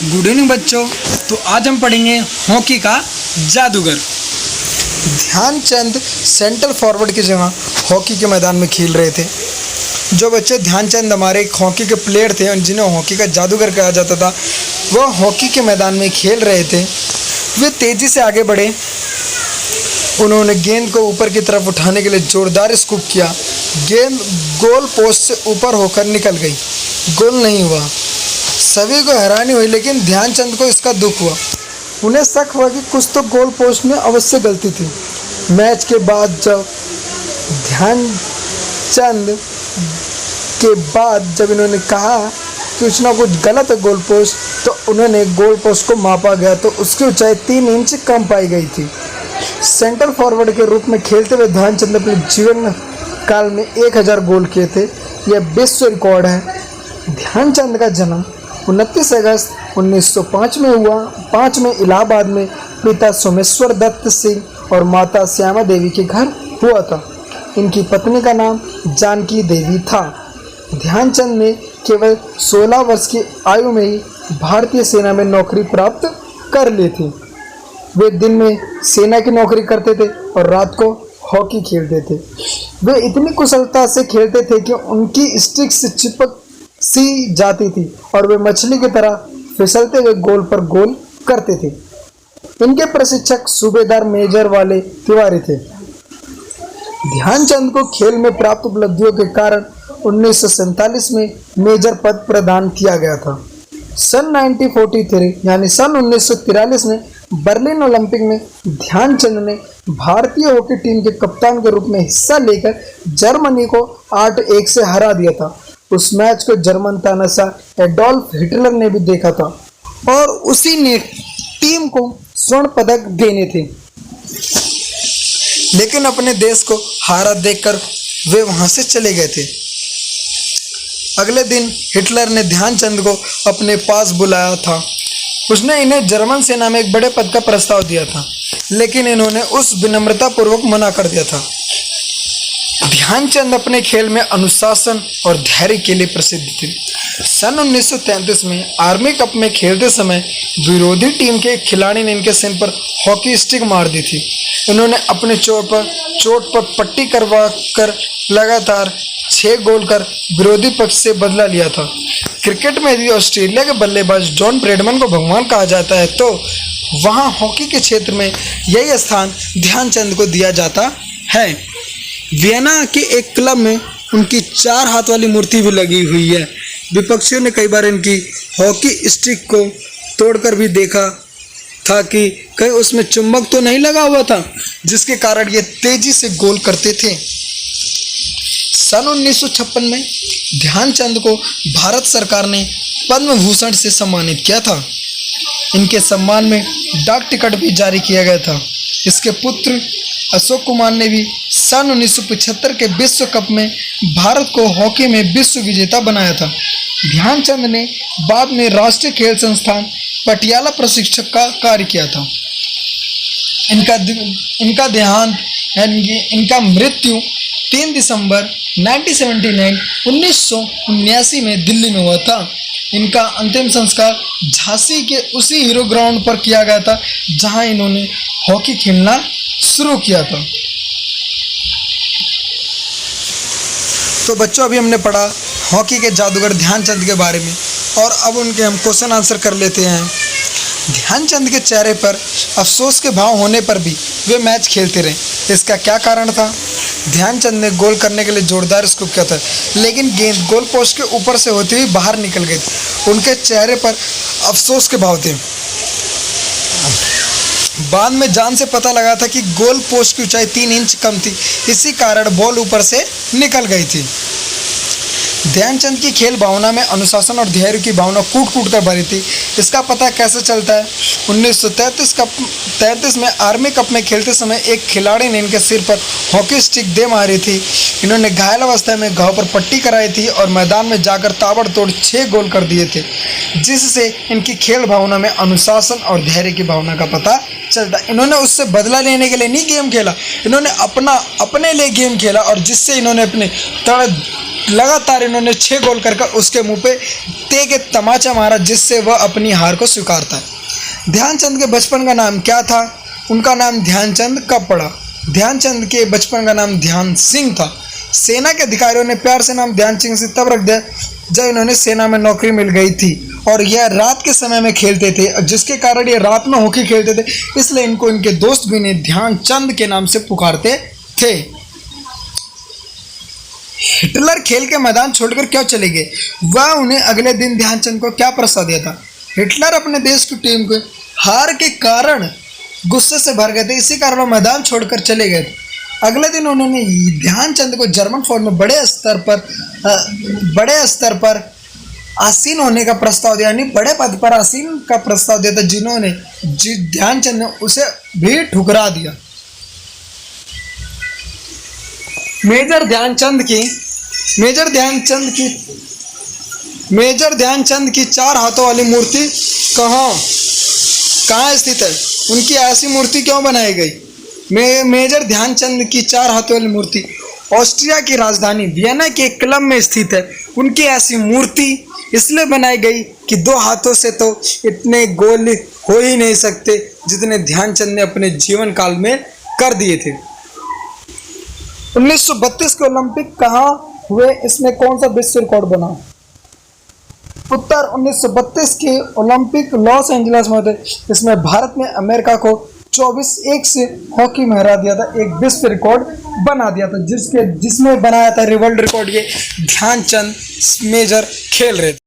Good evening बच्चों। तो आज हम पढ़ेंगे हॉकी का जादूगर। ध्यानचंद सेंटर फॉरवर्ड की जगह हॉकी के मैदान में खेल रहे थे। जो बच्चे ध्यानचंद हमारे एक हॉकी के प्लेयर थे और जिन्हें हॉकी का जादूगर कहा जाता था, वह हॉकी के मैदान में खेल रहे थे। वे तेज़ी से आगे बढ़े। उन्होंने गेंद को ऊपर की तरफ उठाने के लिए जोरदार स्कूप किया। गेंद गोल पोस्ट से ऊपर होकर निकल गई। गोल नहीं हुआ। सभी को हैरानी हुई, लेकिन ध्यानचंद को इसका दुख हुआ। उन्हें शक हुआ कि कुछ तो गोल पोस्ट में अवश्य गलती थी। मैच के बाद जब इन्होंने कहा कि कुछ ना कुछ गलत है गोल पोस्ट, तो उन्होंने गोल पोस्ट को मापा गया तो उसकी ऊंचाई 3 इंच कम पाई गई थी। सेंटर फॉरवर्ड के रूप में खेलते हुए ध्यानचंद अपने जीवन काल में 1000 गोल किए थे। यह विश्व रिकॉर्ड है। ध्यानचंद का जन्म 29 अगस्त 1905 में हुआ। 5 में इलाहाबाद में पिता सोमेश्वर दत्त सिंह और माता श्यामा देवी के घर हुआ था। इनकी पत्नी का नाम जानकी देवी था। ध्यानचंद ने केवल 16 वर्ष की आयु में ही भारतीय सेना में नौकरी प्राप्त कर ली थी। वे दिन में सेना की नौकरी करते थे और रात को हॉकी खेलते थे। वे इतनी कुशलता से खेलते थे कि उनकी स्टिक से चिपक सी जाती थी और वे मछली की तरह फिसलते हुए गोल पर गोल करते थे। इनके प्रशिक्षक सूबेदार मेजर वाले तिवारी थे। ध्यानचंद को खेल में प्राप्त उपलब्धियों के कारण 1947 में मेजर पद प्रदान किया गया था। सन 1943 यानी सन 1943 में बर्लिन ओलंपिक में ध्यानचंद ने भारतीय हॉकी टीम के कप्तान के रूप में हिस्सा लेकर जर्मनी को 8-1 से हरा दिया था। उस मैच को जर्मन तानाशाह एडोल्फ हिटलर ने भी देखा था और उसी ने टीम को स्वर्ण पदक देने थे, लेकिन अपने देश को हारा देखकर वे वहां से चले गए थे। अगले दिन हिटलर ने ध्यानचंद को अपने पास बुलाया था। उसने इन्हें जर्मन सेना में एक बड़े पद का प्रस्ताव दिया था, लेकिन इन्होंने उस विनम्रता पूर्वक मना कर दिया था। ध्यानचंद अपने खेल में अनुशासन और धैर्य के लिए प्रसिद्ध थे। सन 1933 में आर्मी कप में खेलते समय विरोधी टीम के एक खिलाड़ी ने इनके सिर पर हॉकी स्टिक मार दी थी। इन्होंने अपने चोट पर पट्टी करवा कर लगातार 6 गोल कर विरोधी पक्ष से बदला लिया था। क्रिकेट में यदि ऑस्ट्रेलिया के बल्लेबाज जॉन ब्रैडमैन को भगवान कहा जाता है, तो वहाँ हॉकी के क्षेत्र में यही स्थान ध्यानचंद को दिया जाता है। वियना के एक क्लब में उनकी 4 हाथ वाली मूर्ति भी लगी हुई है। विपक्षियों ने कई बार इनकी हॉकी स्टिक को तोड़कर भी देखा था कि कहीं उसमें चुंबक तो नहीं लगा हुआ था, जिसके कारण ये तेजी से गोल करते थे। सन 1956 में ध्यानचंद को भारत सरकार ने पद्म भूषण से सम्मानित किया था। इनके सम्मान में डाक टिकट भी जारी किया गया था। इसके पुत्र अशोक कुमार ने भी सन 1975 के विश्व कप में भारत को हॉकी में विश्व विजेता बनाया था। ध्यानचंद ने बाद में राष्ट्रीय खेल संस्थान पटियाला प्रशिक्षक का कार्य किया था। इनका मृत्यु 3 दिसंबर 1979 में दिल्ली में हुआ था। इनका अंतिम संस्कार झांसी के उसी हीरो ग्राउंड पर किया गया था जहां इन्होंने हॉकी खेलना शुरू किया था। तो बच्चों, अभी हमने पढ़ा हॉकी के जादूगर ध्यानचंद के बारे में, और अब उनके हम क्वेश्चन आंसर कर लेते हैं। ध्यानचंद के चेहरे पर अफसोस के भाव होने पर भी वे मैच खेलते रहे। इसका क्या कारण था? ध्यानचंद ने गोल करने के लिए जोरदार स्कूप किया था, लेकिन गेंद गोल पोस्ट के ऊपर से होती हुई बाहर निकल गई थी। उनके चेहरे पर अफसोस के भाव थे। बाद में जान से पता लगा था कि गोल पोस्ट की ऊंचाई 3 इंच कम थी, इसी कारण बॉल ऊपर से निकल गई थी। ध्यानचंद की खेल भावना में अनुशासन और धैर्य की भावना कूट कूट कर भरी थी। इसका पता कैसे चलता है? 1933 में आर्मी कप में खेलते समय एक खिलाड़ी ने इनके सिर पर हॉकी स्टिक दे मारी थी। इन्होंने घायल अवस्था में घाव पर पट्टी कराई थी और मैदान में जाकर ताबड़तोड़ 6 गोल कर दिए थे, जिससे इनकी खेल भावना में अनुशासन और धैर्य की भावना का पता चलता। इन्होंने उससे बदला लेने के लिए नहीं गेम खेला, इन्होंने अपने लिए गेम खेला, और जिससे इन्होंने अपने लगातार इन्होंने 6 गोल कर उसके मुंह पे तेज एक तमाचा मारा, जिससे वह अपनी हार को स्वीकारता है। ध्यानचंद के बचपन का नाम क्या था? उनका नाम ध्यानचंद कब पड़ा? ध्यानचंद के बचपन का नाम ध्यान सिंह था। सेना के अधिकारियों ने प्यार से नाम ध्यान सिंह से तब रख दिया जब इन्होंने सेना में नौकरी मिल गई थी, और यह रात के समय में खेलते थे, जिसके कारण ये रात में हॉकी खेलते थे, इसलिए इनको इनके दोस्त भी इन्हें ध्यानचंद के नाम से पुकारते थे। हिटलर खेल के मैदान छोड़कर क्यों चले गए? वह उन्हें अगले दिन ध्यानचंद को क्या प्रस्ताव दिया था? हिटलर अपने देश की टीम को हार के कारण गुस्से से भर गए थे, इसी कारण वो मैदान छोड़कर चले गए थे। अगले दिन उन्होंने ध्यानचंद को जर्मन फौज में बड़े स्तर पर आसीन होने का प्रस्ताव दिया, यानी बड़े पद पर आसीन का प्रस्ताव दिया था, जिन्होंने ध्यानचंद ने उसे भी ठुकरा दिया। मेजर ध्यानचंद की 4 हाथों वाली मूर्ति कहाँ स्थित है? उनकी ऐसी मूर्ति क्यों बनाई गई? मेजर ध्यानचंद की 4 हाथों वाली मूर्ति ऑस्ट्रिया की राजधानी वियना के एक क्लब में स्थित है। उनकी ऐसी मूर्ति इसलिए बनाई गई कि 2 हाथों से तो इतने गोल हो ही नहीं सकते जितने ध्यानचंद ने अपने जीवन काल में कर दिए थे। 1932 के ओलंपिक कहाँ हुए? इसमें कौन सा विश्व रिकॉर्ड बना? उत्तर 1932 के ओलंपिक लॉस एंजलिस में थे। इसमें भारत ने अमेरिका को 24-1 से हॉकी में हरा दिया था, एक विश्व रिकॉर्ड बना दिया था, जिसमें बनाया था वर्ल्ड रिकॉर्ड ये ध्यानचंद मेजर खेल रहे थे।